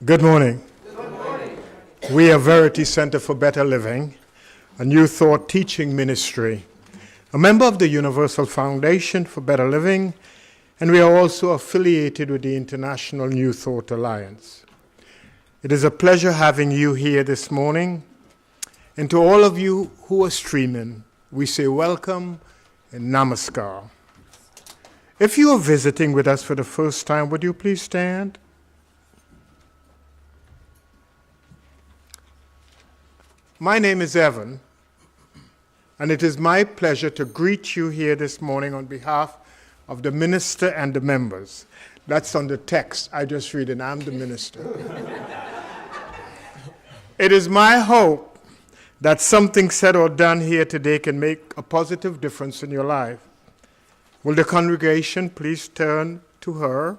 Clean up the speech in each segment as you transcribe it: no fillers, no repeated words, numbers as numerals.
Good morning. Good morning. We are Verity Centre for Better Living, a New Thought teaching ministry, a member of the Universal Foundation for Better Living, and we are also affiliated with the International New Thought Alliance. It is a pleasure having you here this morning, and to all of you who are streaming, we say welcome and namaskar. If you are visiting with us for the first time, would you please stand? My name is Evan, and it is my pleasure to greet you here this morning on behalf of the minister and the members. That's on the text. I just read it. I'm the minister. It is my hope that something said or done here today can make a positive difference in your life. Will the congregation please turn to her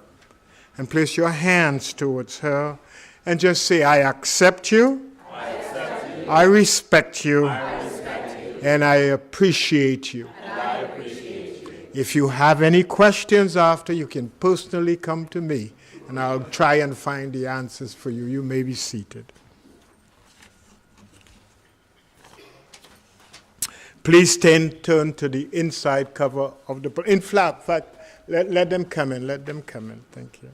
and place your hands towards her and just say, I accept you. I respect you, and I appreciate you. If you have any questions after, you can personally come to me, and I'll try and find the answers for you. You may be seated. Please turn to the inside cover of the... In fact, let them come in. Let them come in. Thank you.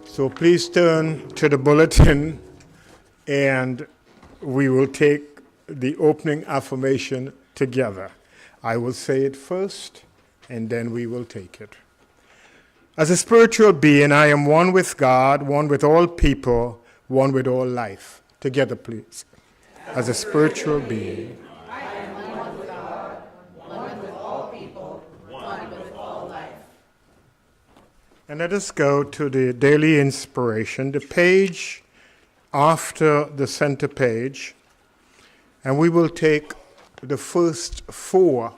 So please turn to the bulletin, and we will take the opening affirmation together. I will say it first, and then we will take it. As a spiritual being, I am one with God, one with all people, one with all life. Together, please. As a spiritual being, I am one with God, one with all people, one with all life. and let us go to the daily inspiration, the page after the center page, and we will take the first four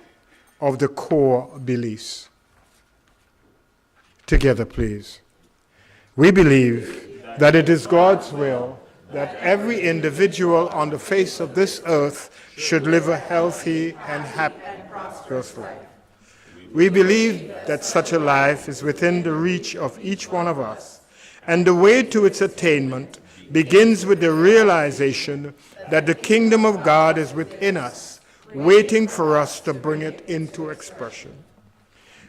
of the core beliefs. Together, please. We believe that it is God's will that every individual on the face of this earth should live a healthy and happy, prosperous life. We believe that such a life is within the reach of each one of us, and the way to its attainment begins with the realization that the kingdom of God is within us, waiting for us to bring it into expression.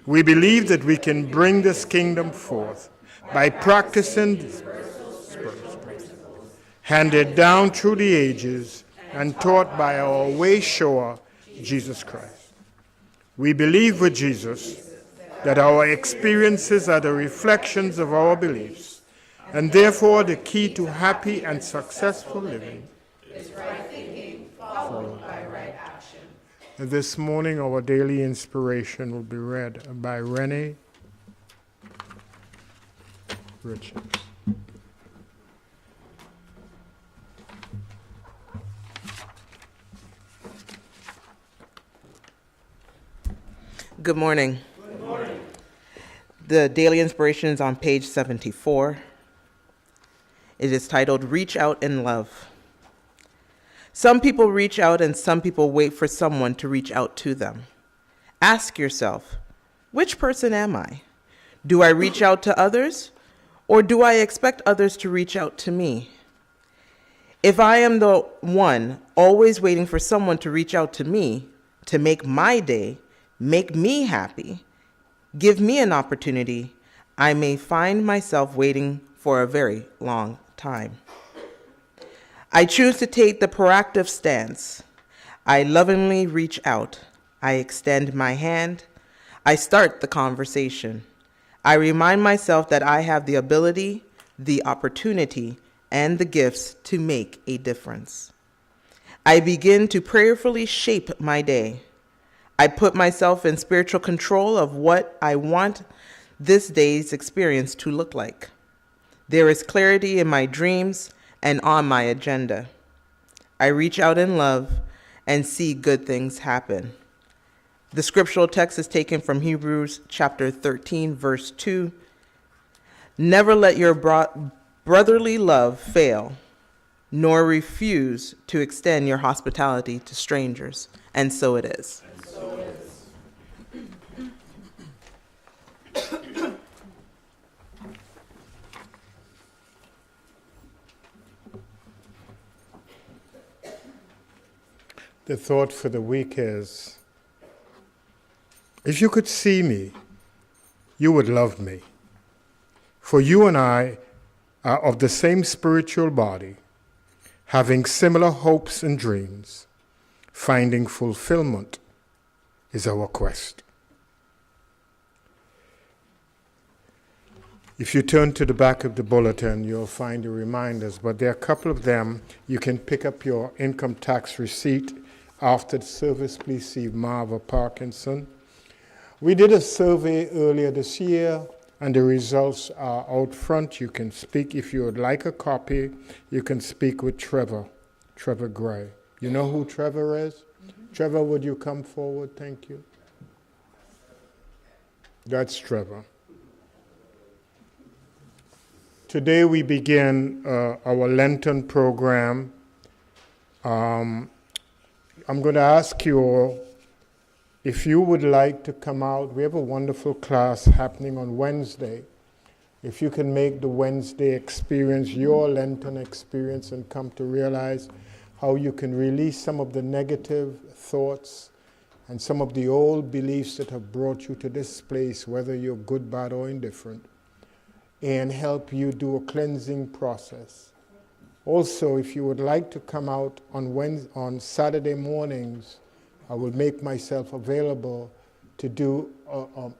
We believe that we can bring this kingdom forth by practicing handed down through the ages and taught by our way shower, Jesus Christ. We believe with Jesus that our experiences are the reflections of our beliefs, and therefore the key to happy and successful living is right thinking followed by right action. This morning, our daily inspiration will be read by Renee Richards. Good morning. Good morning. The daily inspiration is on page 74. It is titled, Reach Out in Love. Some people reach out and some people wait for someone to reach out to them. Ask yourself, which person am I? Do I reach out to others, or do I expect others to reach out to me? If I am the one always waiting for someone to reach out to me to make my day, make me happy, give me an opportunity, I may find myself waiting for a very long time. I choose to take the proactive stance. I lovingly reach out. I extend my hand. I start the conversation. I remind myself that I have the ability, the opportunity, and the gifts to make a difference. I begin to prayerfully shape my day. I put myself in spiritual control of what I want this day's experience to look like. There is clarity in my dreams and on my agenda. I reach out in love and see good things happen. The scriptural text is taken from Hebrews chapter 13, verse 2. Never let your brotherly love fail, nor refuse to extend your hospitality to strangers. And so it is. The thought for the week is, if you could see me, you would love me. For you and I are of the same spiritual body, having similar hopes and dreams. Finding fulfillment is our quest. If you turn to the back of the bulletin, you'll find the reminders, but there are a couple of them. You can pick up your income tax receipt. After the service, please see Marva Parkinson. We did a survey earlier this year, and the results are out front. You can speak, if you would like a copy, you can speak with Trevor Gray. You know who Trevor is? Mm-hmm. Trevor, would you come forward? Thank you. That's Trevor. Today we begin our Lenten program. I'm going to ask you all if you would like to come out. We have a wonderful class happening on Wednesday. If you can make the Wednesday experience your Lenten experience and come to realize how you can release some of the negative thoughts and some of the old beliefs that have brought you to this place, whether you're good, bad, or indifferent, and help you do a cleansing process. Also, if you would like to come out on Saturday mornings, I will make myself available to do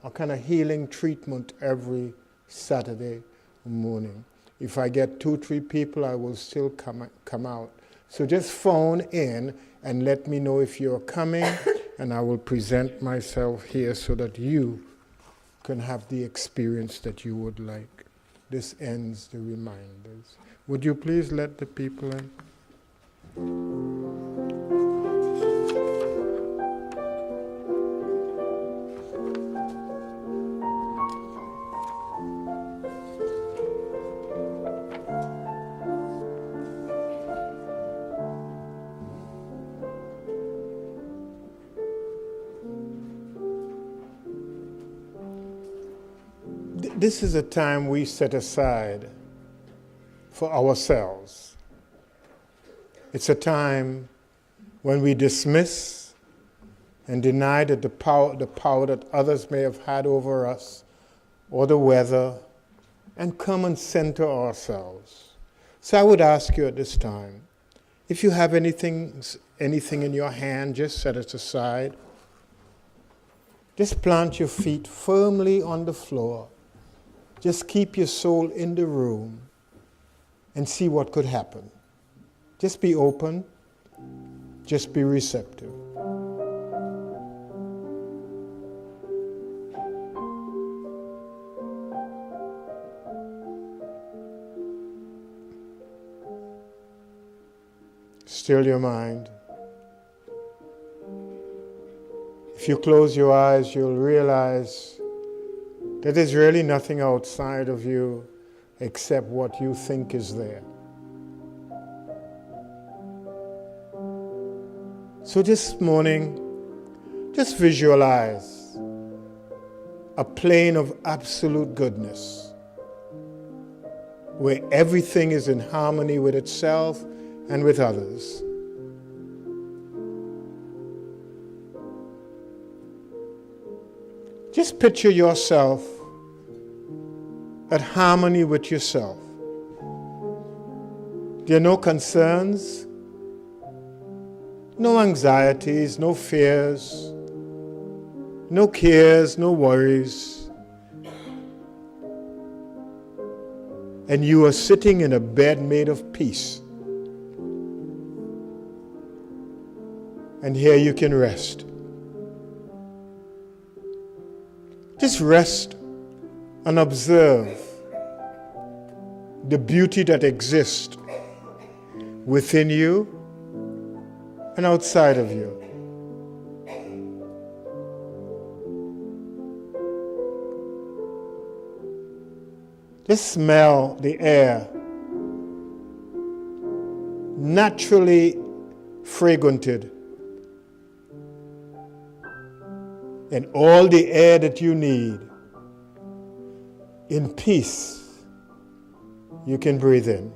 a kind of healing treatment every Saturday morning. If I get 2-3 people, I will still come out. So just phone in and let me know if you're coming, and I will present myself here so that you can have the experience that you would like. This ends the reminders. Would you please let the people in? This is a time we set aside for ourselves. It's a time when we dismiss and deny that the power that others may have had over us, or the weather, and come and center ourselves. So I would ask you at this time, if you have anything in your hand, just set it aside. Just plant your feet firmly on the floor. Just keep your soul in the room and see what could happen. Just be open. Just be receptive. Still your mind. If you close your eyes, you'll realize that there's really nothing outside of you except what you think is there. So this morning, just visualize a plane of absolute goodness where everything is in harmony with itself and with others. Just picture yourself at harmony with yourself. There are no concerns, no anxieties, no fears, no cares, no worries. And you are sitting in a bed made of peace. And here you can rest. Just rest and observe the beauty that exists within you and outside of you. Just smell the air, naturally fragranted. and all the air that you need. In peace, you can breathe in.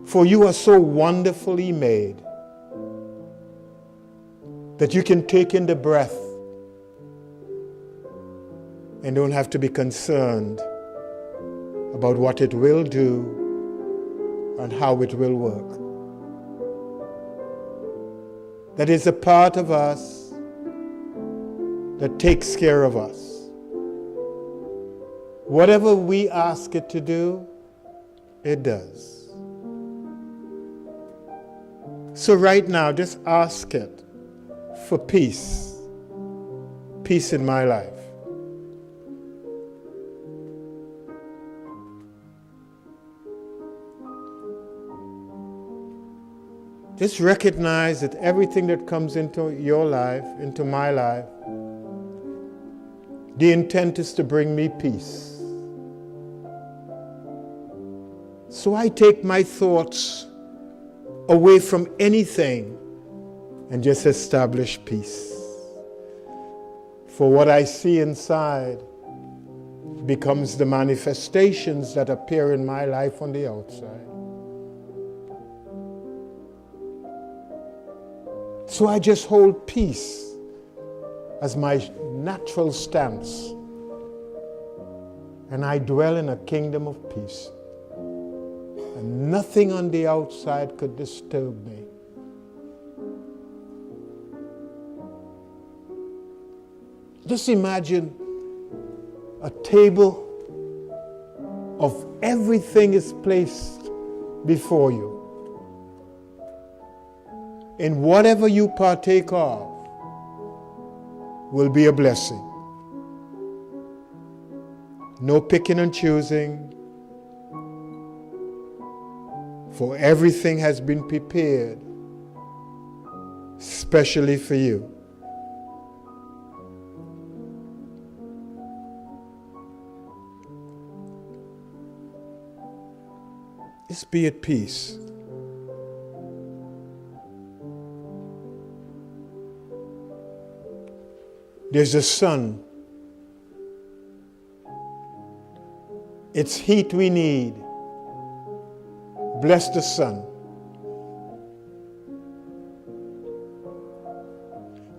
For you are so wonderfully made that you can take in the breath and don't have to be concerned about what it will do and how it will work. That is a part of us that takes care of us. Whatever we ask it to do, it does. So right now, just ask it for peace. Peace in my life. Just recognize that everything that comes into your life, into my life, the intent is to bring me peace. So I take my thoughts away from anything and just establish peace. For what I see inside becomes the manifestations that appear in my life on the outside. So I just hold peace as my natural stance, and I dwell in a kingdom of peace. And nothing on the outside could disturb me. Just imagine a table of everything is placed before you. And whatever you partake of will be a blessing. No picking and choosing, for everything has been prepared specially for you. Just be at peace. There's a sun. It's heat we need. Bless the sun.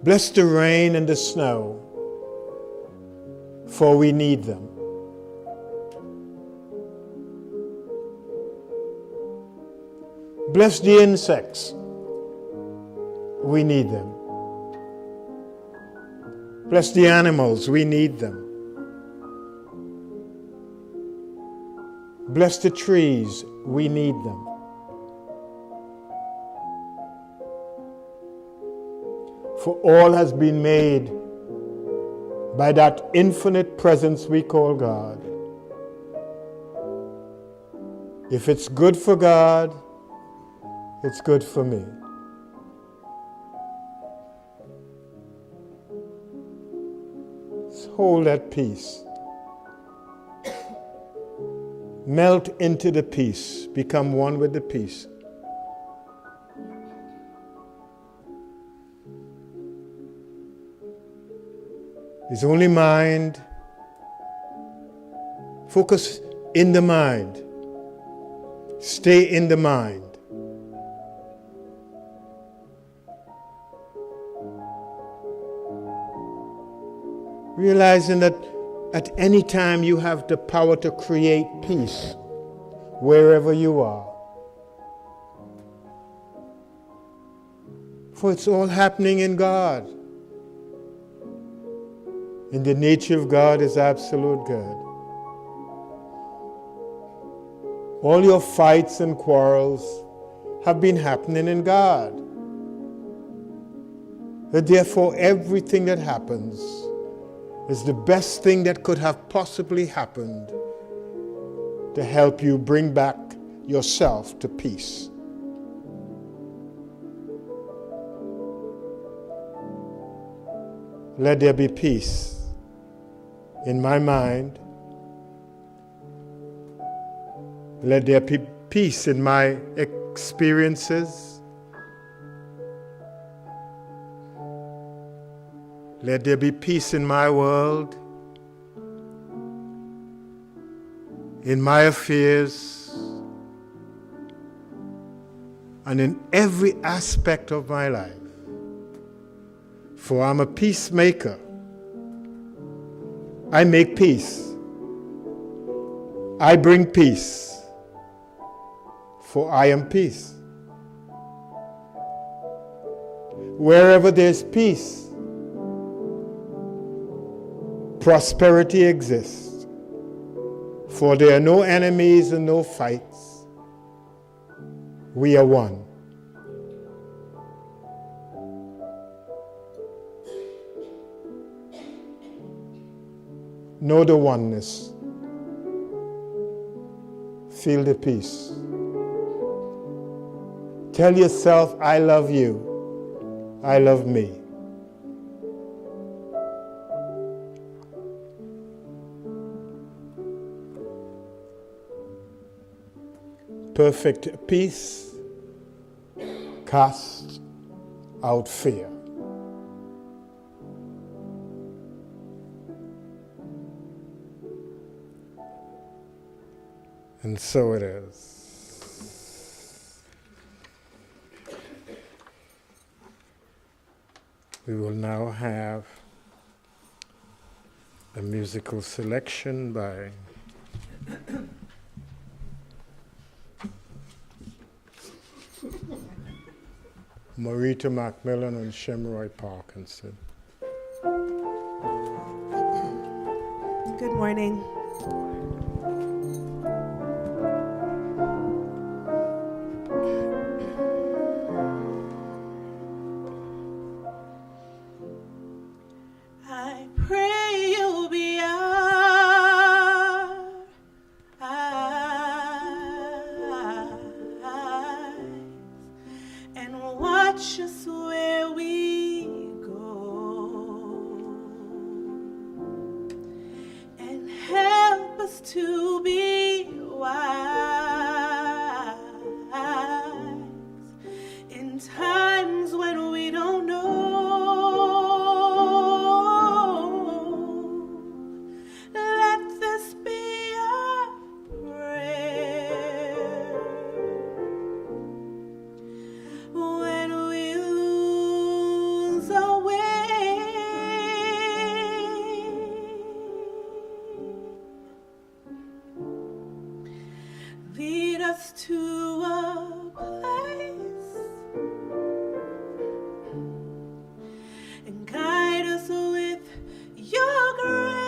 Bless the rain and the snow, for we need them. Bless the insects. We need them. Bless the animals. We need them. Bless the trees. We need them. For all has been made by that infinite presence we call God. If it's good for God, it's good for me. So hold that peace. Melt into the peace. Become one with the peace. It's only mind. Focus in the mind. Stay in the mind. Realizing that at any time you have the power to create peace wherever you are. For it's all happening in God. And the nature of God is absolute good. All your fights and quarrels have been happening in God. And therefore, everything that happens is the best thing that could have possibly happened to help you bring back yourself to peace. Let there be peace in my mind. Let there be peace in my experiences. Let there be peace in my world, in my affairs, and in every aspect of my life. For I'm a peacemaker. I make peace. I bring peace. For I am peace. Wherever there's peace, prosperity exists. For there are no enemies and no fights. We are one. Know the oneness. Feel the peace. Tell yourself, I love you. I love me. Perfect peace casts out fear. And so it is. We will now have a musical selection by Marita Macmillan and Shemroy Parkinson. Good morning. I pray you'll be our eyes and watch us where we go and help us to be wise in times when we don't know. Let this be our prayer when we lose our way. Lead us to a place and guide us with your grace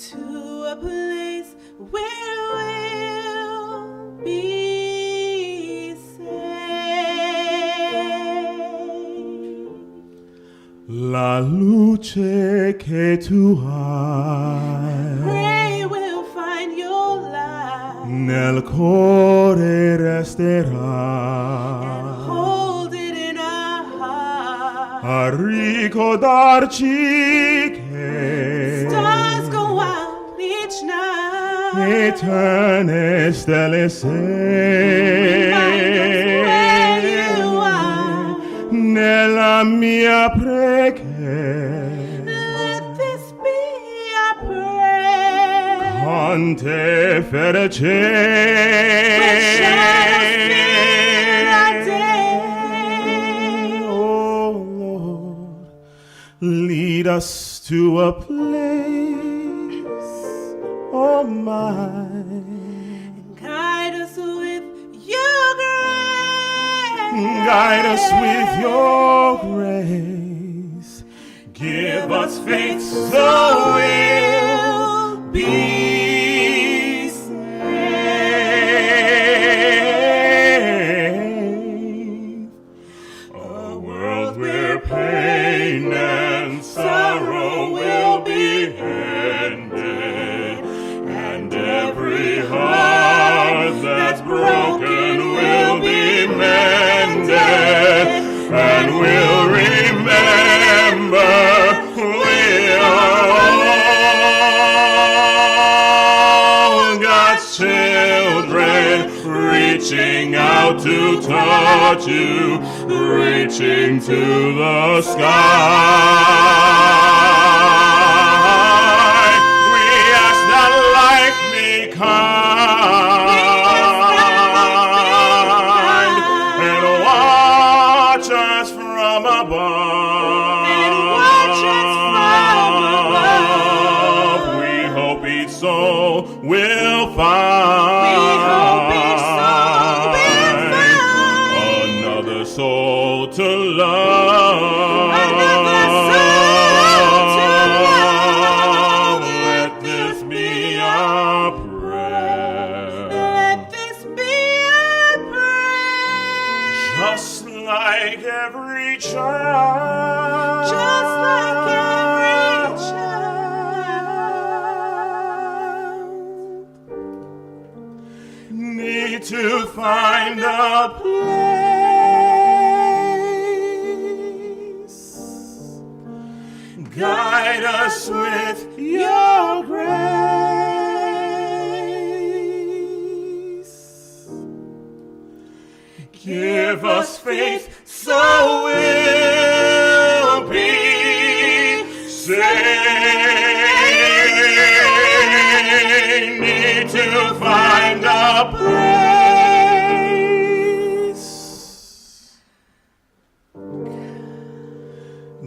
to a place where we'll be safe. La luce che tu hai Pray we'll find your light nel cuore and resterà hold it in our heart. a ricordarci che Stars go out each night. eterne stelle sei Remind us where you are. nella mia preghiera. Let this be our prayer. Con te felice When shadows fill our day. Oh Lord, lead us to a place, oh mine. Guide us with your grace. Guide us with your grace. Give us faith so we'll be safe. A world where pain and sorrow will be ended, and every heart that's broken will be mended, and we'll remember we are reaching out to touch you, reaching to the sky. We ask that life be kind and watch us from above. We hope each soul will find another soul to love. Let this be our prayer. Just like every child. Need to find a place. Guide us with your grace. Give us faith so we'll be saved. Need to find a place.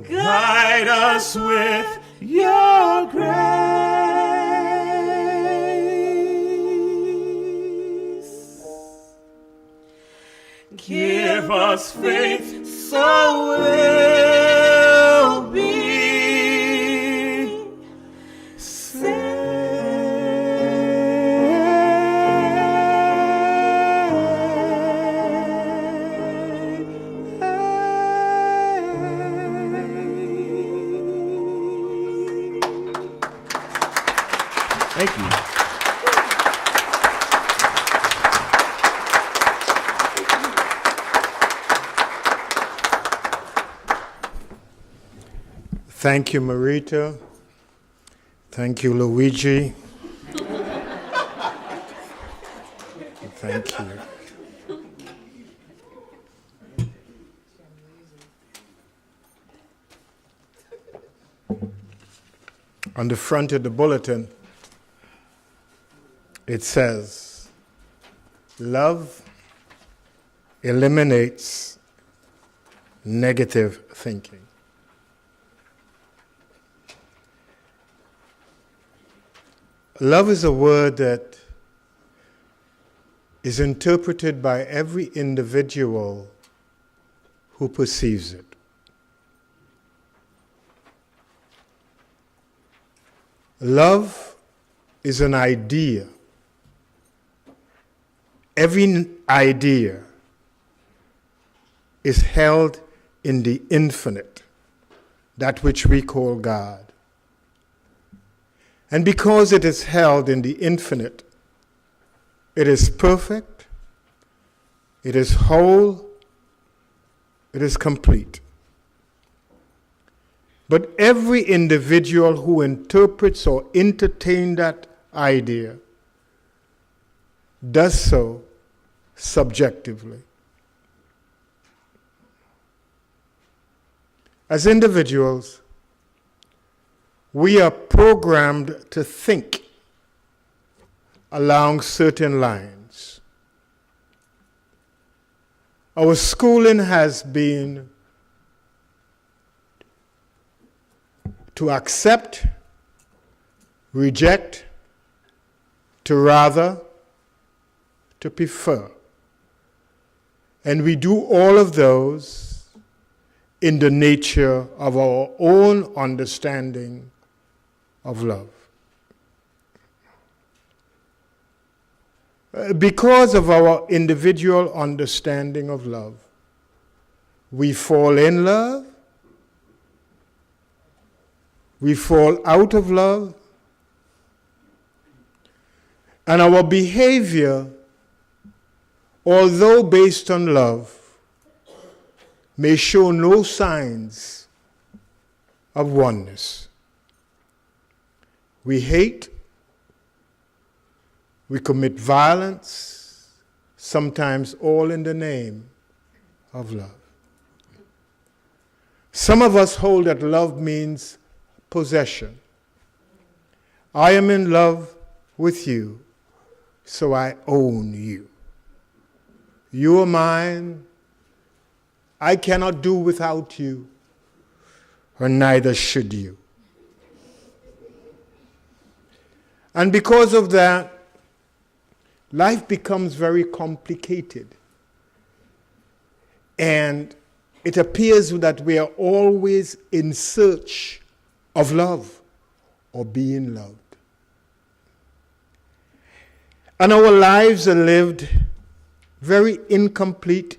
Guide us with your grace. Give us faith so we'll be Thank you. Thank you, Marita. Thank you, Luigi. Thank you. On the front of the bulletin, it says, love eliminates negative thinking. Love is a word that is interpreted by every individual who perceives it. Love is an idea. Every idea is held in the infinite, that which we call God. And because it is held in the infinite, it is perfect, it is whole, it is complete. But every individual who interprets or entertains that idea does so subjectively. As individuals, we are programmed to think along certain lines. Our schooling has been to accept, reject, to rather, to prefer. And we do all of those in the nature of our own understanding of love. Because of our individual understanding of love, we fall in love, we fall out of love, and our behavior, although based on love, may show no signs of oneness. We hate, we commit violence, sometimes all in the name of love. Some of us hold that love means possession. I am in love with you, so I own you. You are mine. I cannot do without you, or neither should you. And because of that, life becomes very complicated. And it appears that we are always in search of love or being loved. And our lives are lived very incomplete,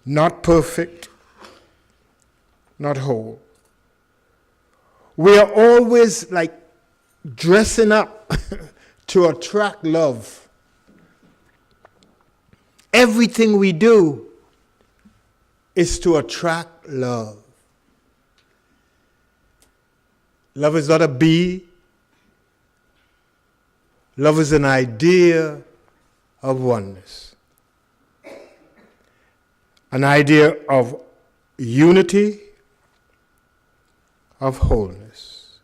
not perfect, not whole. We are always like dressing up to attract love. Everything we do is to attract love. Love is not a bee. Love is an idea of oneness. An idea of unity, of wholeness.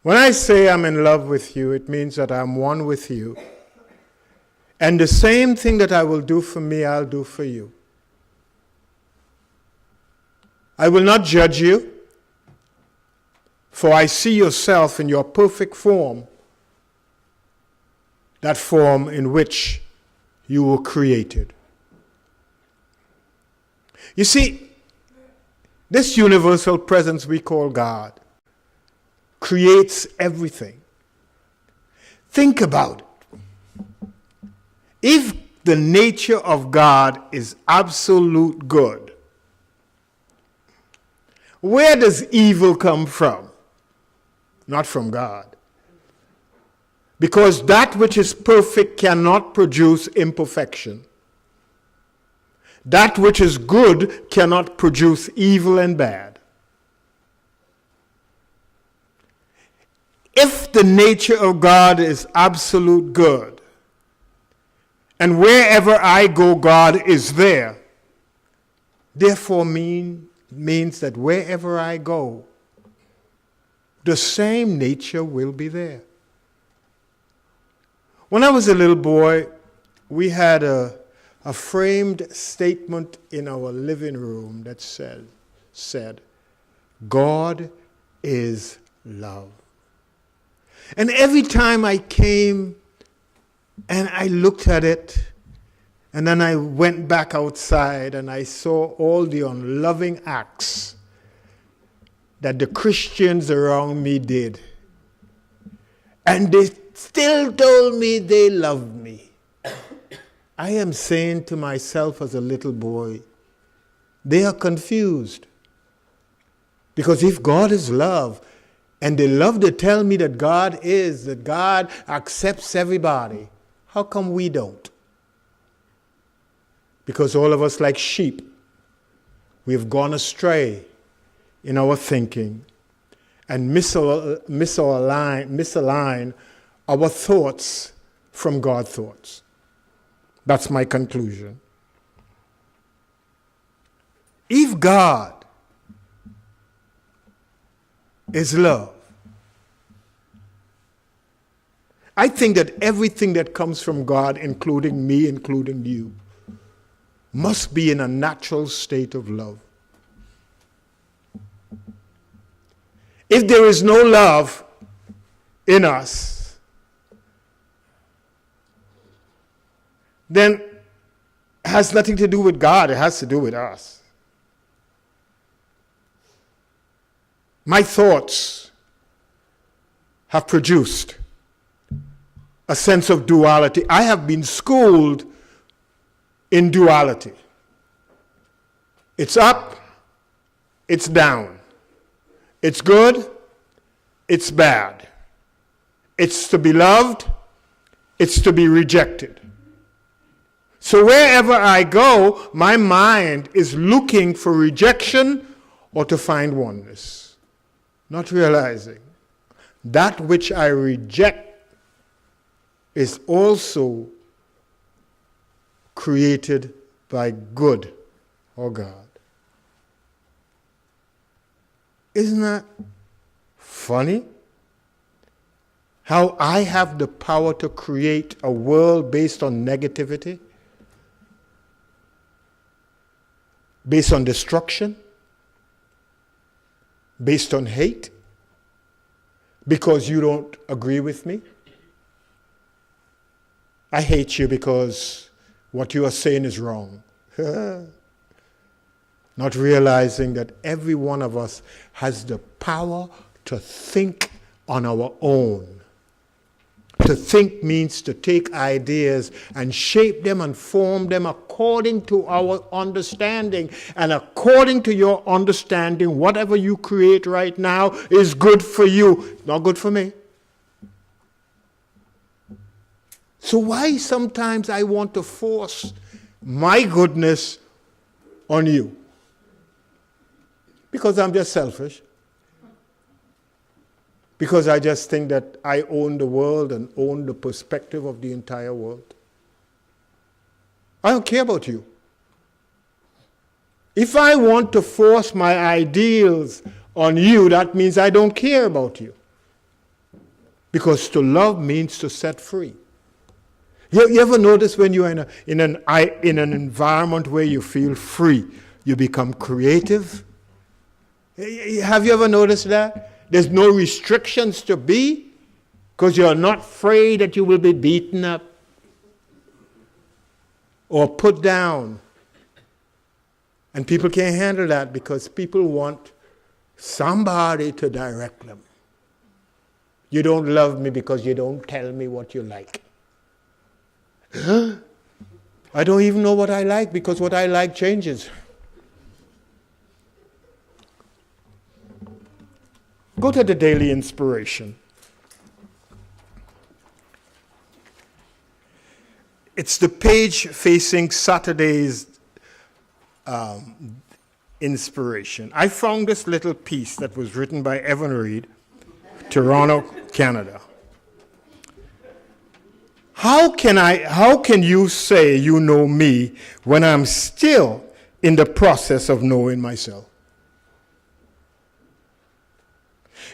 When I say I'm in love with you, it means that I'm one with you. And the same thing that I will do for me, I'll do for you. I will not judge you, for I see yourself in your perfect form, that form in which you were created. You see, this universal presence we call God creates everything. Think about it. If the nature of God is absolute good, where does evil come from? Not from God. Because that which is perfect cannot produce imperfection. That which is good cannot produce evil and bad. If the nature of God is absolute good, and wherever I go, God is there, therefore means that wherever I go, the same nature will be there. When I was a little boy, we had a framed statement in our living room that said, God is love. And every time I came and I looked at it, and then I went back outside and I saw all the unloving acts that the Christians around me did. And they still told me they loved me. I am saying to myself as a little boy, they are confused. Because if God is love, and they love to tell me that God accepts everybody, how come we don't? Because all of us, like sheep, we have gone astray in our thinking and misalign our thoughts from God's thoughts. That's my conclusion. If God is love, I think that everything that comes from God, including me, including you, must be in a natural state of love. If there is no love in us, then it has nothing to do with God, it has to do with us. My thoughts have produced a sense of duality. I have been schooled in duality. It's up, it's down. It's good, it's bad. It's to be loved, it's to be rejected. So wherever I go, my mind is looking for rejection or to find oneness, not realizing that which I reject is also created by good or God. Isn't that funny? How I have the power to create a world based on negativity, based on destruction, based on hate, because you don't agree with me. I hate you because what you are saying is wrong. Not realizing that every one of us has the power to think on our own. To think means to take ideas and shape them and form them according to our understanding. And according to your understanding, whatever you create right now is good for you, not good for me. So why sometimes I want to force my goodness on you? Because I'm just selfish. Because I just think that I own the world and own the perspective of the entire world. I don't care about you. If I want to force my ideals on you, that means I don't care about you. Because to love means to set free. You ever notice when you're in an environment where you feel free, you become creative? Have you ever noticed that? There's no restrictions to be, because you're not afraid that you will be beaten up or put down. And people can't handle that because people want somebody to direct them. You don't love me because you don't tell me what you like. I don't even know what I like because what I like changes. Go to the daily inspiration. It's the page facing Saturday's inspiration. I found this little piece that was written by Evan Reed, Toronto, Canada. How can you say you know me when I'm still in the process of knowing myself?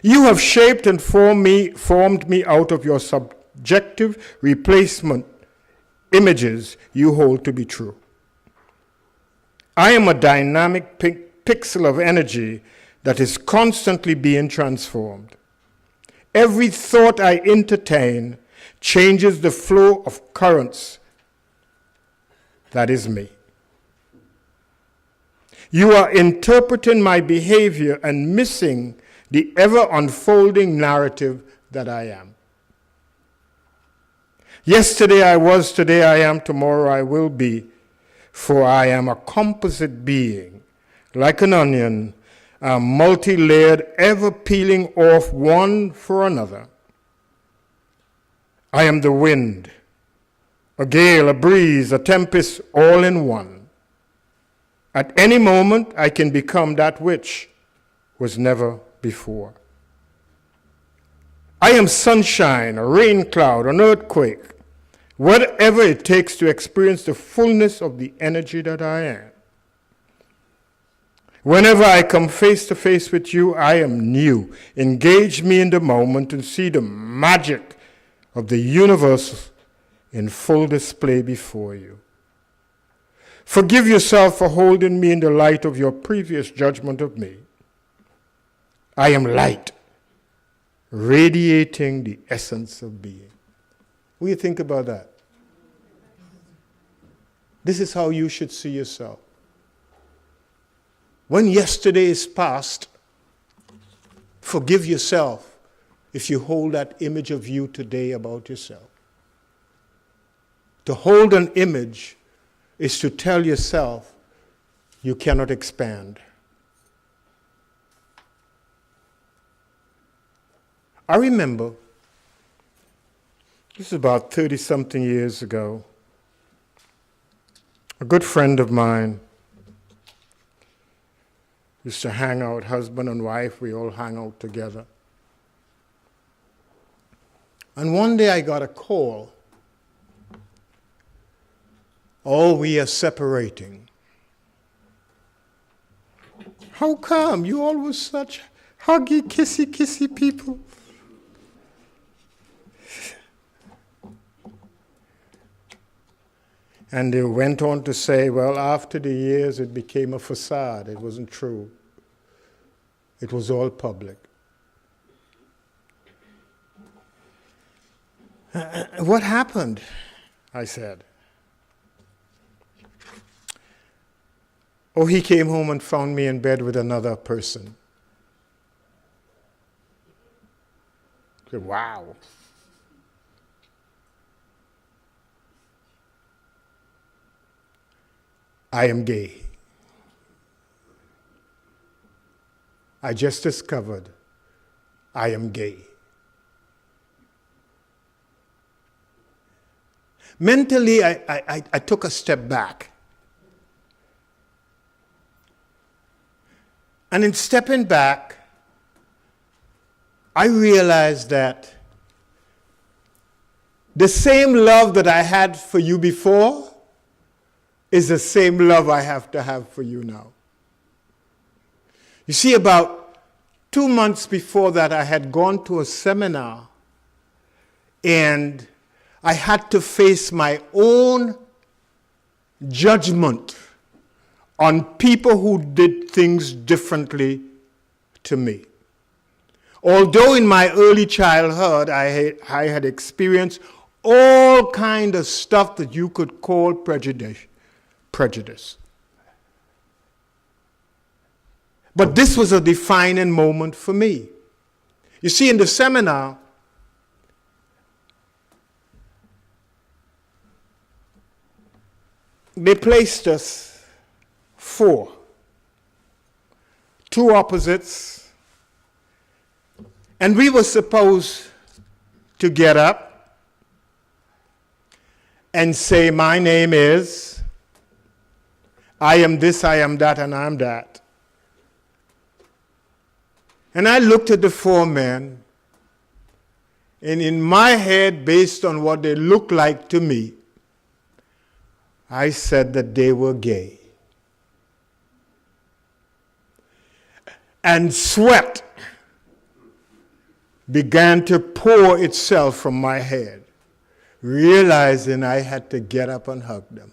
You have shaped and formed me out of your subjective replacement images you hold to be true. I am a dynamic pixel of energy that is constantly being transformed. Every thought I entertain changes the flow of currents. That is me. You are interpreting my behavior and missing the ever-unfolding narrative that I am. Yesterday I was, today I am, tomorrow I will be, for I am a composite being, like an onion, multi-layered, ever peeling off one for another. I am the wind, a gale, a breeze, a tempest, all in one. At any moment I can become that which was never before. I am sunshine, a rain cloud, an earthquake, whatever it takes to experience the fullness of the energy that I am. Whenever I come face to face with you, I am new. Engage me in the moment and see the magic of the universe in full display before you. Forgive yourself for holding me in the light of your previous judgment of me. I am light, radiating the essence of being. What do you think about that? This is how you should see yourself. When yesterday is past, forgive yourself if you hold that image of you today about yourself. To hold an image is to tell yourself you cannot expand. I remember, this is about 30-something years ago, a good friend of mine used to hang out, husband and wife, we all hang out together. And one day I got a call Oh, we are separating. How come? You always such huggy, kissy people. And they went on to say, well, after the years, it became a facade. It wasn't true. It was all public. What happened? I said. Oh, he came home and found me in bed with another person. I said, wow. I am gay. I just discovered I am gay. Mentally, I took a step back. And in stepping back, I realized that the same love that I had for you before is the same love I have to have for you now. You see, about 2 months before that, I had gone to a seminar, and I had to face my own judgment on people who did things differently to me. Although in my early childhood I had experienced all kind of stuff that you could call prejudice. But this was a defining moment for me. You see, in the seminar, they placed us 2 opposites, and we were supposed to get up and say, my name is, I am this, I am that, and I am that. And I looked at the 4 men, and in my head, based on what they looked like to me, I said that they were gay. And sweat began to pour itself from my head, realizing I had to get up and hug them.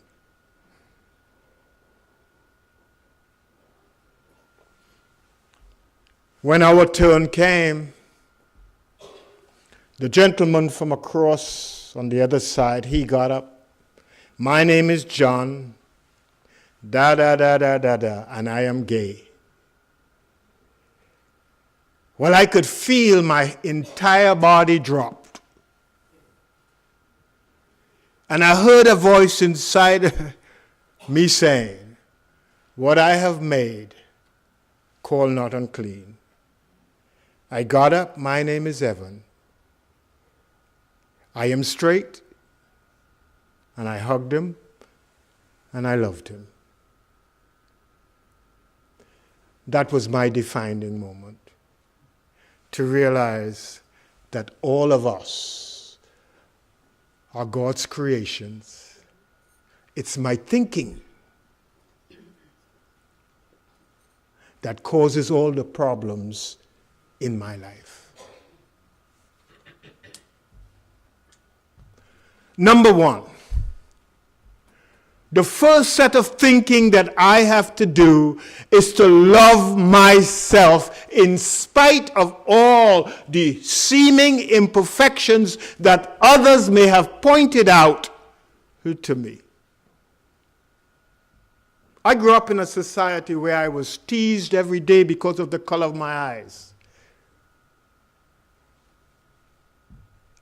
When our turn came, the gentleman from across on the other side, he got up. My name is John, and I am gay. Well, I could feel my entire body dropped. And I heard a voice inside me saying, what I have made, call not unclean. I got up, my name is Evan. I am straight, and I hugged him, and I loved him. That was my defining moment. To realize that all of us are God's creations. It's my thinking that causes all the problems in my life. Number 1, the first set of thinking that I have to do is to love myself in spite of all the seeming imperfections that others may have pointed out to me. I grew up in a society where I was teased every day because of the color of my eyes.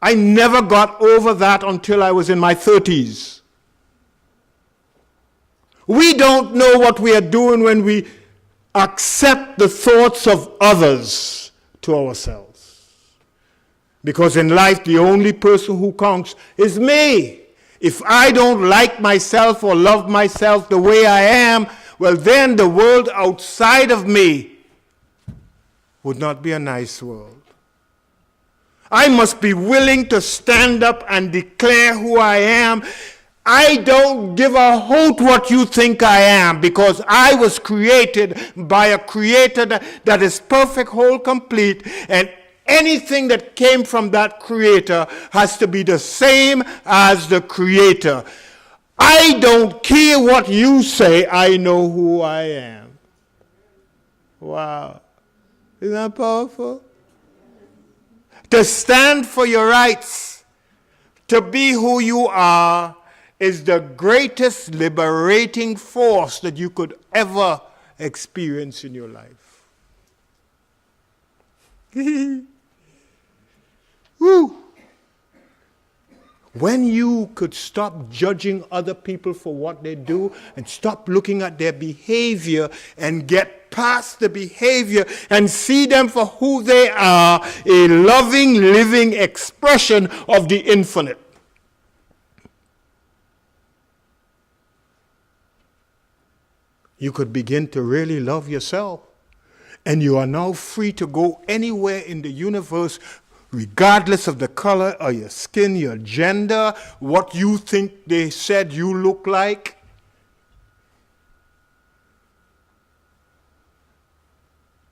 I never got over that until I was in my 30s. We don't know what we are doing when we accept the thoughts of others to ourselves. Because in life, the only person who counts is me. If I don't like myself or love myself the way I am, well, then the world outside of me would not be a nice world. I must be willing to stand up and declare who I am I don't give a hoot what you think I am, because I was created by a creator that is perfect, whole, complete, and anything that came from that creator has to be the same as the creator. I don't care what you say, I know who I am. Wow. Isn't that powerful? To stand for your rights, to be who you are, is the greatest liberating force that you could ever experience in your life. Woo. When you could stop judging other people for what they do and stop looking at their behavior and get past the behavior and see them for who they are, a loving, living expression of the infinite. You could begin to really love yourself. And you are now free to go anywhere in the universe, regardless of the color of your skin, your gender, what you think they said you look like.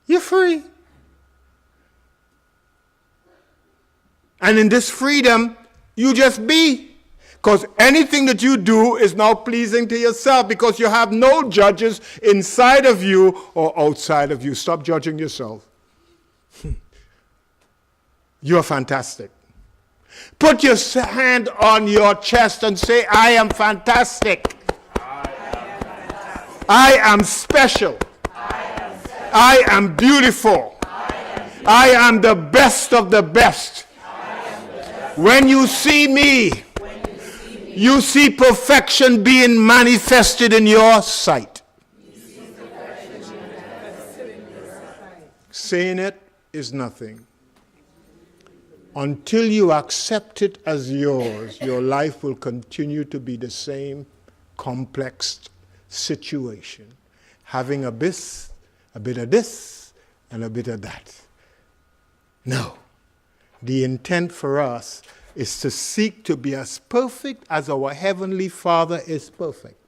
You're free. And in this freedom, you just be. Because anything that you do is now pleasing to yourself, because you have no judges inside of you or outside of you. Stop judging yourself. You are fantastic. Put your hand on your chest and say, I am fantastic. I am special. I am beautiful. I am the best of the best. When you see me, you see perfection being manifested in your sight. Saying it is nothing. Until you accept it as yours, your life will continue to be the same complex situation, having a bit of this, and a bit of that. No. The intent for us is to seek to be as perfect as our Heavenly Father is perfect.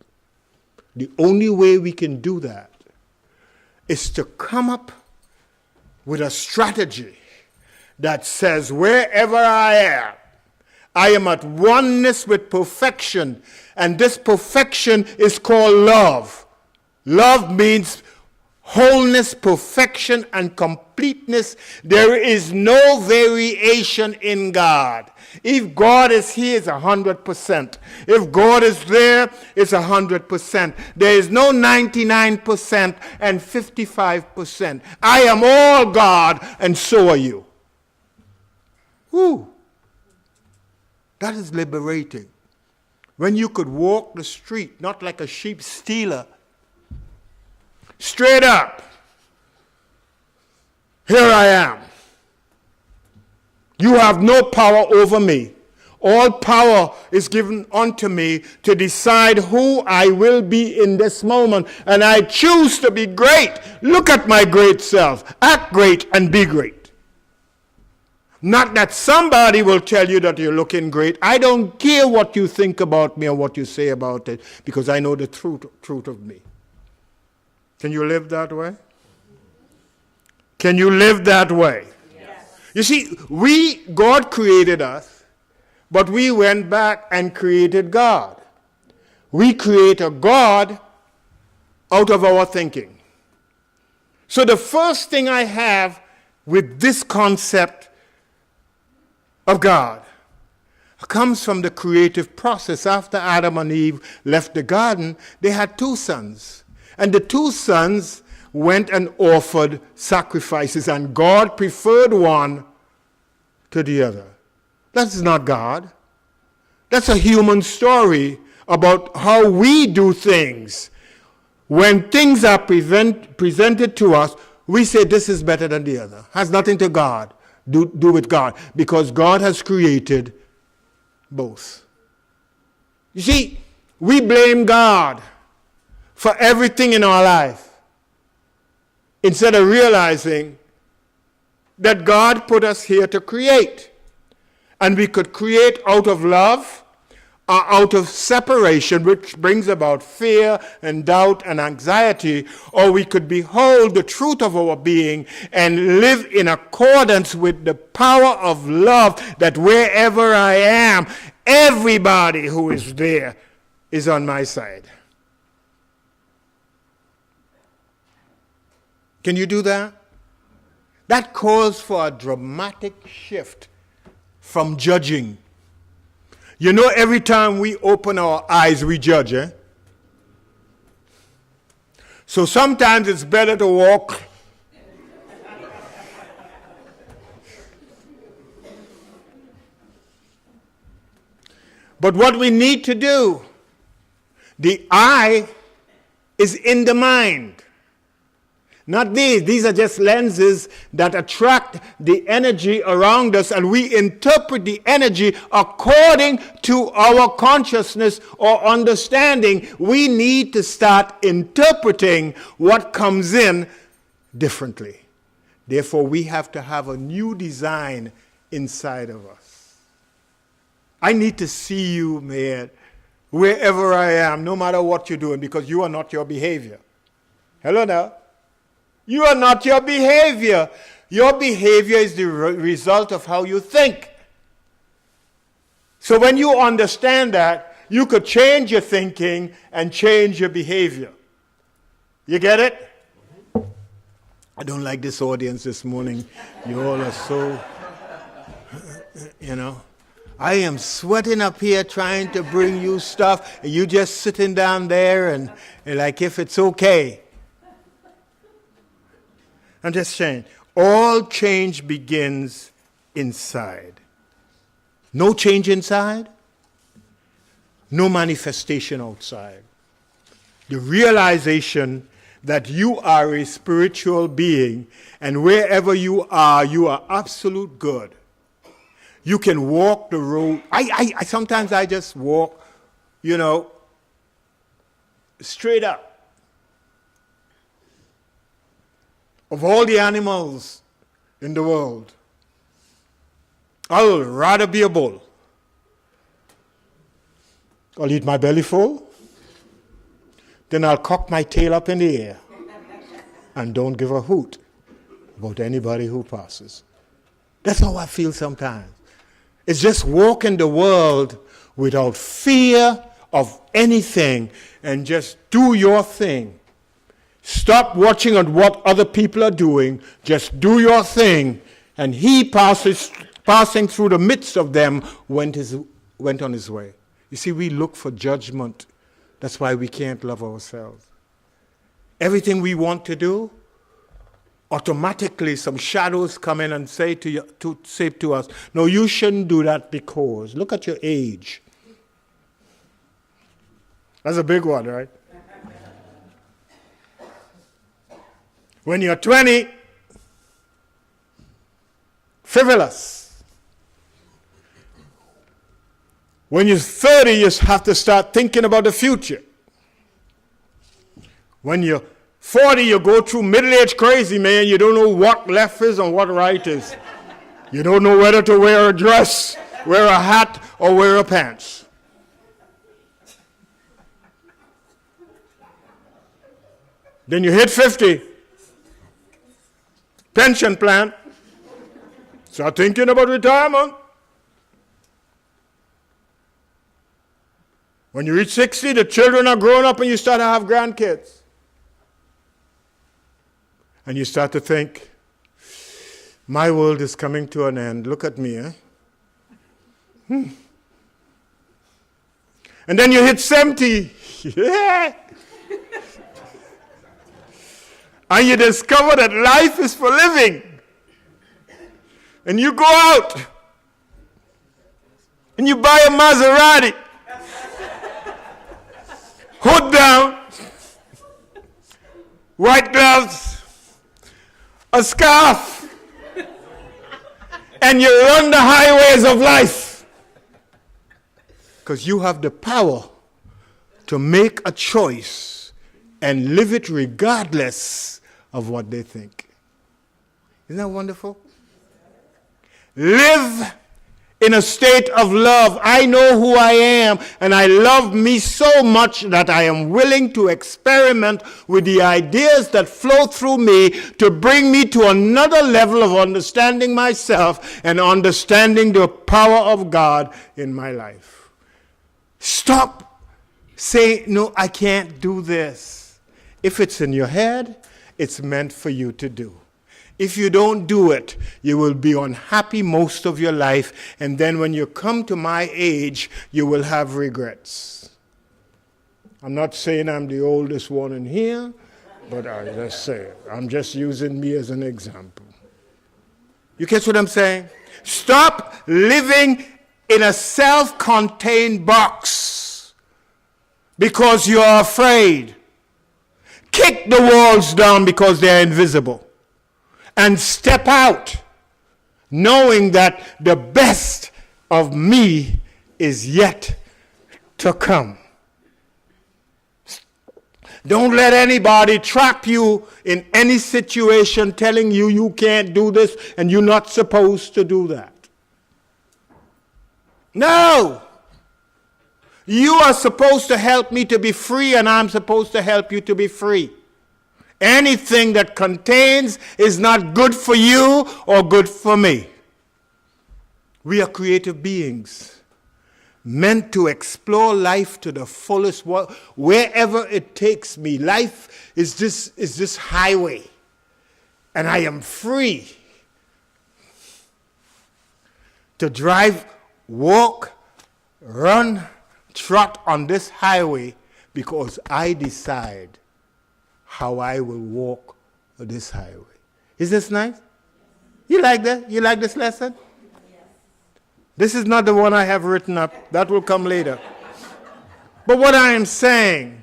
The only way we can do that is to come up with a strategy that says, wherever I am at oneness with perfection, and this perfection is called love. Love means wholeness, perfection, and completeness. There is no variation in God. If God is here, it's 100%. If God is there, it's 100%. There is no 99% and 55%. I am all God, and so are you. Woo! That is liberating. When you could walk the street, not like a sheep stealer, straight up. Here I am. You have no power over me. All power is given unto me to decide who I will be in this moment. And I choose to be great. Look at my great self. Act great and be great. Not that somebody will tell you that you're looking great. I don't care what you think about me or what you say about it, because I know the truth of me. Can you live that way? Can you live that way? Yes. You see, God created us, but we went back and created God. We create a God out of our thinking. So the first thing I have with this concept of God comes from the creative process. After Adam and Eve left the garden, they had two sons. And the two sons went and offered sacrifices, and God preferred one to the other. That's not God. That's a human story about how we do things. When things are presented to us, we say this is better than the other. Has nothing to God. Do with God, because God has created both. You see, we blame God for everything in our life instead of realizing that God put us here to create. And we could create out of love, are out of separation, which brings about fear and doubt and anxiety, or we could behold the truth of our being and live in accordance with the power of love, that wherever I am, everybody who is there is on my side. Can you do that? That calls for a dramatic shift from judging. You know, every time we open our eyes, we judge, eh? So sometimes it's better to walk. But what we need to do, the eye is in the mind. Not these. These are just lenses that attract the energy around us, and we interpret the energy according to our consciousness or understanding. We need to start interpreting what comes in differently. Therefore, we have to have a new design inside of us. I need to see you, man, wherever I am, no matter what you're doing, because you are not your behavior. Hello now. You are not your behavior. Your behavior is the result of how you think. So when you understand that, you could change your thinking and change your behavior. You get it? I don't like this audience this morning. You all are so, I am sweating up here trying to bring you stuff, and you just sitting down there and like if it's okay. I'm just saying, all change begins inside. No change inside, no manifestation outside. The realization that you are a spiritual being, and wherever you are absolute good. You can walk the road. I sometimes I just walk, straight up. Of all the animals in the world, I would rather be a bull. I'll eat my belly full, then I'll cock my tail up in the air and don't give a hoot about anybody who passes. That's how I feel sometimes. It's just walking the world without fear of anything and just do your thing. Stop watching on what other people are doing. Just do your thing. And he passing through the midst of them went on his way. You see, we look for judgment. That's why we can't love ourselves. Everything we want to do, automatically some shadows come in and say to us, no, you shouldn't do that because. Look at your age. That's a big one, right? When you're 20, frivolous. When you're 30, you have to start thinking about the future. When you're 40, you go through middle-age crazy, man. You don't know what left is and what right is. You don't know whether to wear a dress, wear a hat, or wear a pants. Then you hit 50. Pension plan. Start thinking about retirement. When you reach 60, the children are grown up and you start to have grandkids. And you start to think, my world is coming to an end. Look at me, eh? And then you hit 70. Yeah. And you discover that life is for living. And you go out. And you buy a Maserati. Hood down. White gloves. A scarf. And you run the highways of life. Because you have the power to make a choice and live it regardless of what they think. Isn't that wonderful? Live in a state of love. I know who I am, and I love me so much that I am willing to experiment with the ideas that flow through me to bring me to another level of understanding myself and understanding the power of God in my life. Stop saying, no, I can't do this. If it's in your head, it's meant for you to do. If you don't do it, you will be unhappy most of your life, and then when you come to my age, you will have regrets. I'm not saying I'm the oldest one in here, but I just say it. I'm just using me as an example. You catch what I'm saying? Stop living in a self-contained box because you're afraid. Kick the walls down because they're invisible. And step out, knowing that the best of me is yet to come. Don't let anybody trap you in any situation telling you you can't do this and you're not supposed to do that. No! You are supposed to help me to be free, and I'm supposed to help you to be free. Anything that contains is not good for you or good for me. We are creative beings, meant to explore life to the fullest, wherever it takes me. Life is this highway, and I am free to drive, walk, run, trot on this highway because I decide how I will walk this highway. Is this nice? You like that? You like this lesson? Yes. This is not the one I have written up. That will come later. But what I am saying,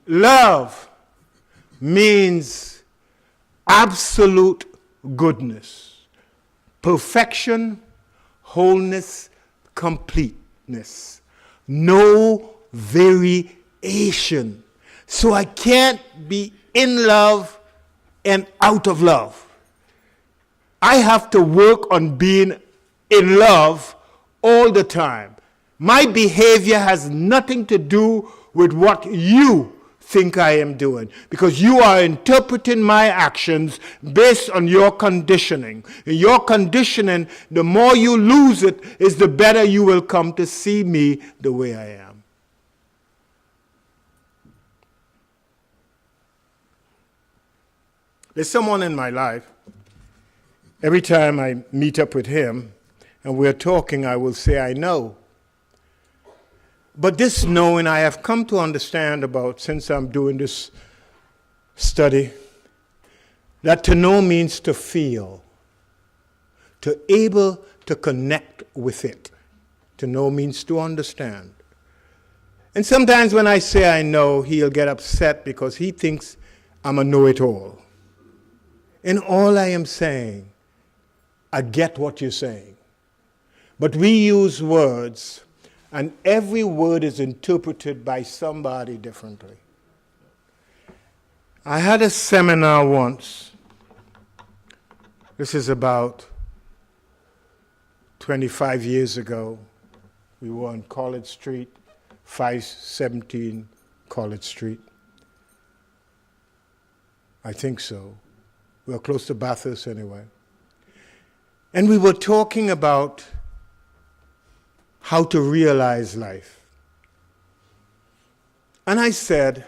love means absolute goodness, perfection, wholeness, completeness. No variation. So I can't be in love and out of love. I have to work on being in love all the time. My behavior has nothing to do with what you think I am doing, because you are interpreting my actions based on your conditioning. And your conditioning, the more you lose it, is the better you will come to see me the way I am. There's someone in my life, every time I meet up with him and we're talking, I will say, I know. But this knowing I have come to understand about since I'm doing this study, that to know means to feel, to able to connect with it. To know means to understand. And sometimes when I say I know, he'll get upset because he thinks I'm a know-it-all. And all I am saying, I get what you're saying. But we use words, and every word is interpreted by somebody differently. I had a seminar once. This is about 25 years ago. We were on College Street, 517 College Street. I think so. We were close to Bathurst anyway. And we were talking about how to realize life. And I said,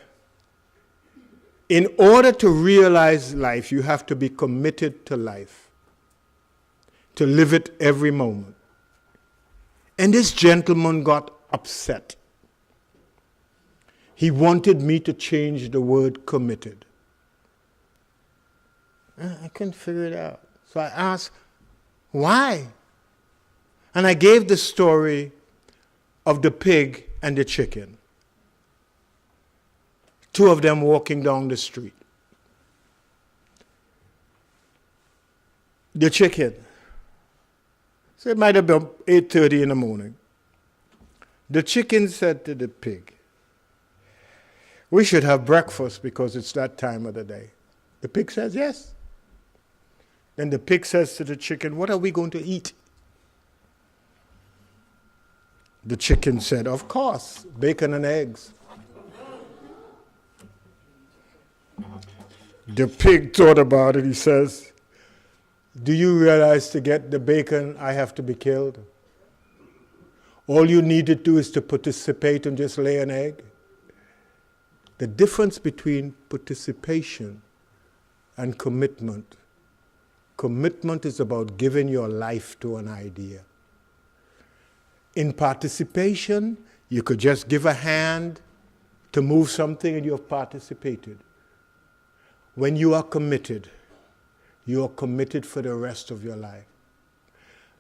in order to realize life, you have to be committed to life, to live it every moment. And this gentleman got upset. He wanted me to change the word committed. I couldn't figure it out. So I asked, why? And I gave the story of the pig and the chicken. Two of them walking down the street. The chicken. So it might have been 8:30 in the morning. The chicken said to the pig, "We should have breakfast because it's that time of the day." The pig says, "Yes." Then the pig says to the chicken, "What are we going to eat?" The chicken said, of course, bacon and eggs. The pig thought about it. He says, do you realize to get the bacon, I have to be killed? All you need to do is to participate and just lay an egg. The difference between participation and commitment. Commitment is about giving your life to an idea. In participation, you could just give a hand to move something and you have participated. When you are committed for the rest of your life.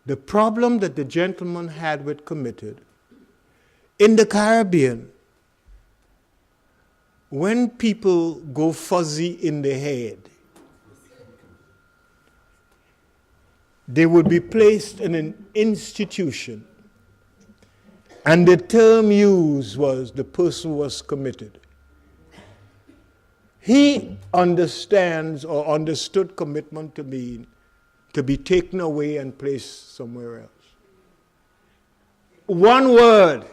The problem that the gentleman had with committed, in the Caribbean, when people go fuzzy in the head, they would be placed in an institution, and the term used was the person was committed. He understands or understood commitment to mean to be taken away and placed somewhere else. One word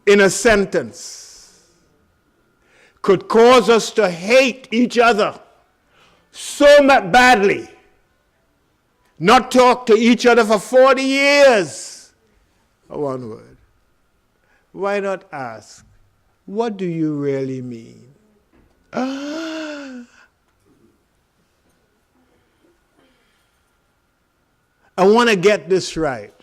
in a sentence could cause us to hate each other so badly, not talk to each other for 40 years. One word. Why not ask, what do you really mean? I want to get this right.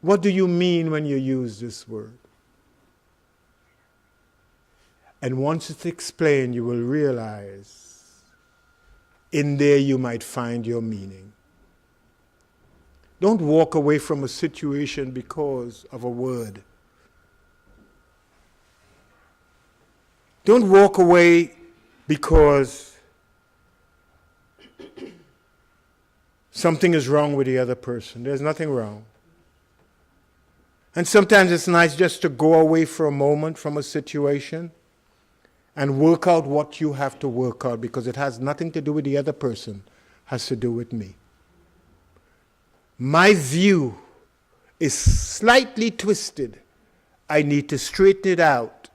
What do you mean when you use this word? And once it's explained, you will realize in there you might find your meaning. Don't walk away from a situation because of a word. Don't walk away because something is wrong with the other person. There's nothing wrong. And sometimes it's nice just to go away for a moment from a situation and work out what you have to work out, because it has nothing to do with the other person, it has to do with me. My view is slightly twisted. I need to straighten it out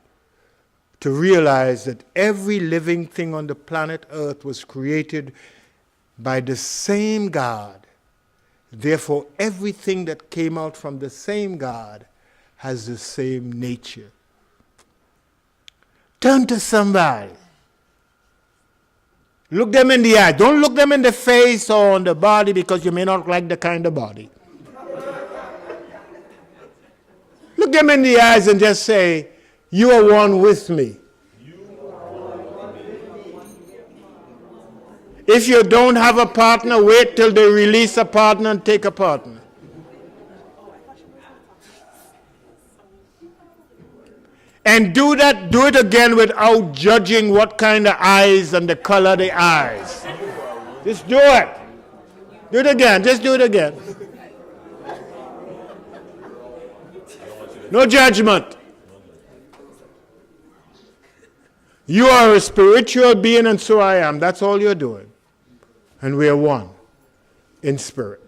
to realize that every living thing on the planet Earth was created by the same God. Therefore, everything that came out from the same God has the same nature. Turn to somebody. Look them in the eye. Don't look them in the face or on the body, because you may not like the kind of body. Look them in the eyes and just say, you are one with me. If you don't have a partner, wait till they release a partner and take a partner. And do it again without judging what kind of eyes and the color of the eyes. Just do it. Do it again. Just do it again. No judgment. You are a spiritual being, and so I am. That's all you're doing. And we are one in spirit.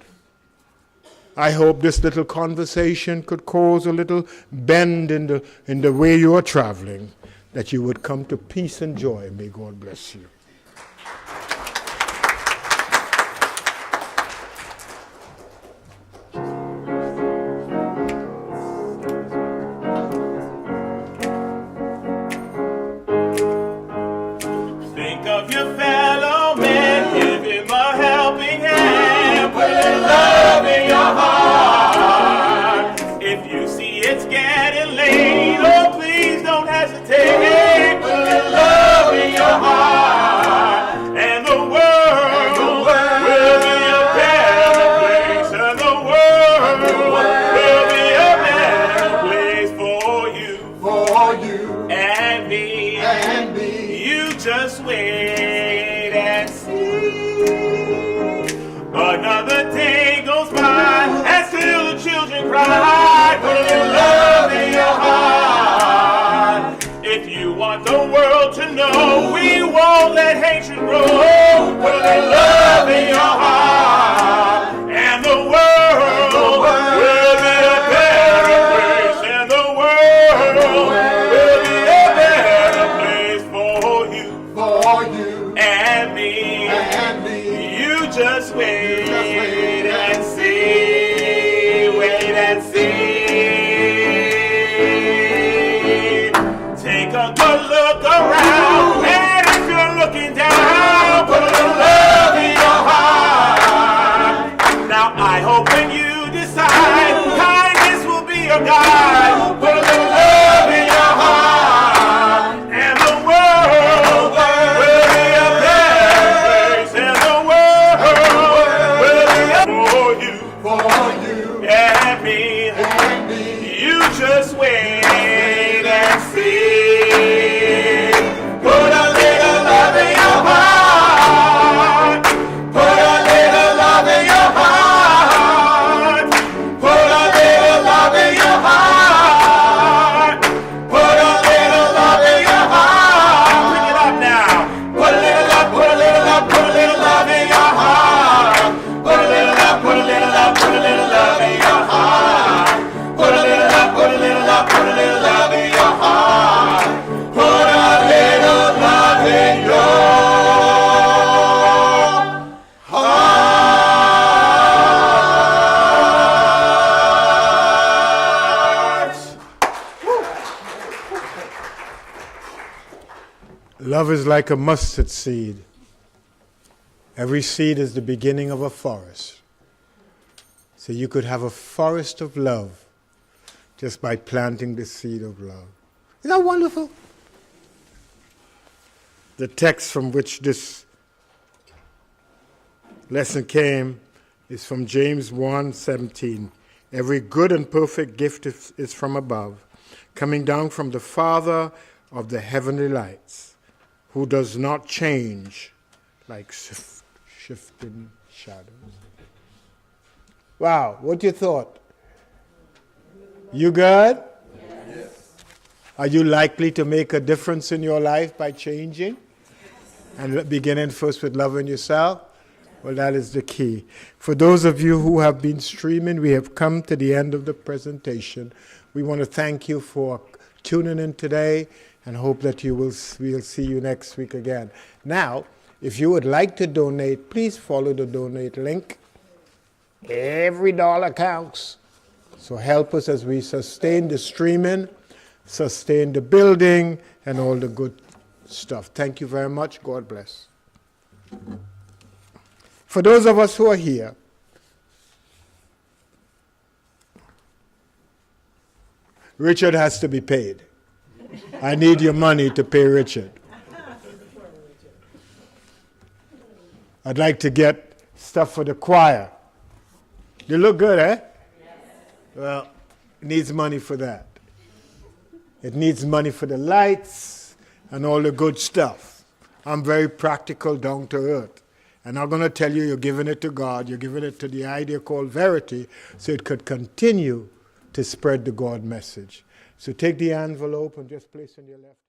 I hope this little conversation could cause a little bend in the way you are traveling, that you would come to peace and joy. May God bless you. Think of your fellow man, give him a helping hand, put a little love in your heart. If you see it's getting late, oh please don't hesitate, put a little love in your heart, and the world will be a better place, and the world will be a better place for you and me. You just wait and see. Another day goes by and still the children cry. Put a little love in your heart. If you want the world to know we won't let hatred grow, put a little love in your heart, and the world and me. You just wait and see. Wait and see. Take a good look around, and if you're looking down, put a little love in your heart. Now I hope when you decide, kindness will be your guide. Put a little love in your heart, and the world will be a better place, and the world will be a for you and me. You just wait and see. Put a little love in your heart. Put a little love in your heart. Put a little love in your heart. Put a little love in your heart. Pick it up now. Put a little love, put a little love, put a little love in your heart. Put a little love, put a little love, put a little love in your heart. Put a little love, put a little love, put a little love in your heart. Put a little love in your heart. Love is like a mustard seed. Every seed is the beginning of a forest. So you could have a forest of love just by planting the seed of love. Isn't that wonderful? The text from which this lesson came is from James 1:17. Every good and perfect gift is from above, coming down from the Father of the heavenly lights, who does not change like shifting shadows. Wow, what you thought? You good? Yes. Are you likely to make a difference in your life by changing? And beginning first with loving yourself? Well, that is the key. For those of you who have been streaming, we have come to the end of the presentation. We want to thank you for tuning in today and hope that we'll see you next week again. Now, if you would like to donate, please follow the donate link. Every dollar counts. So help us as we sustain the streaming, sustain the building, and all the good stuff. Thank you very much. God bless. For those of us who are here, Richard has to be paid. I need your money to pay Richard. I'd like to get stuff for the choir. You look good, eh? Yes. Well, it needs money for that. It needs money for the lights and all the good stuff. I'm very practical, down to earth. And I'm going to tell you, you're giving it to God. You're giving it to the idea called Verity, so it could continue to spread the God message. So take the envelope and just place it in your left.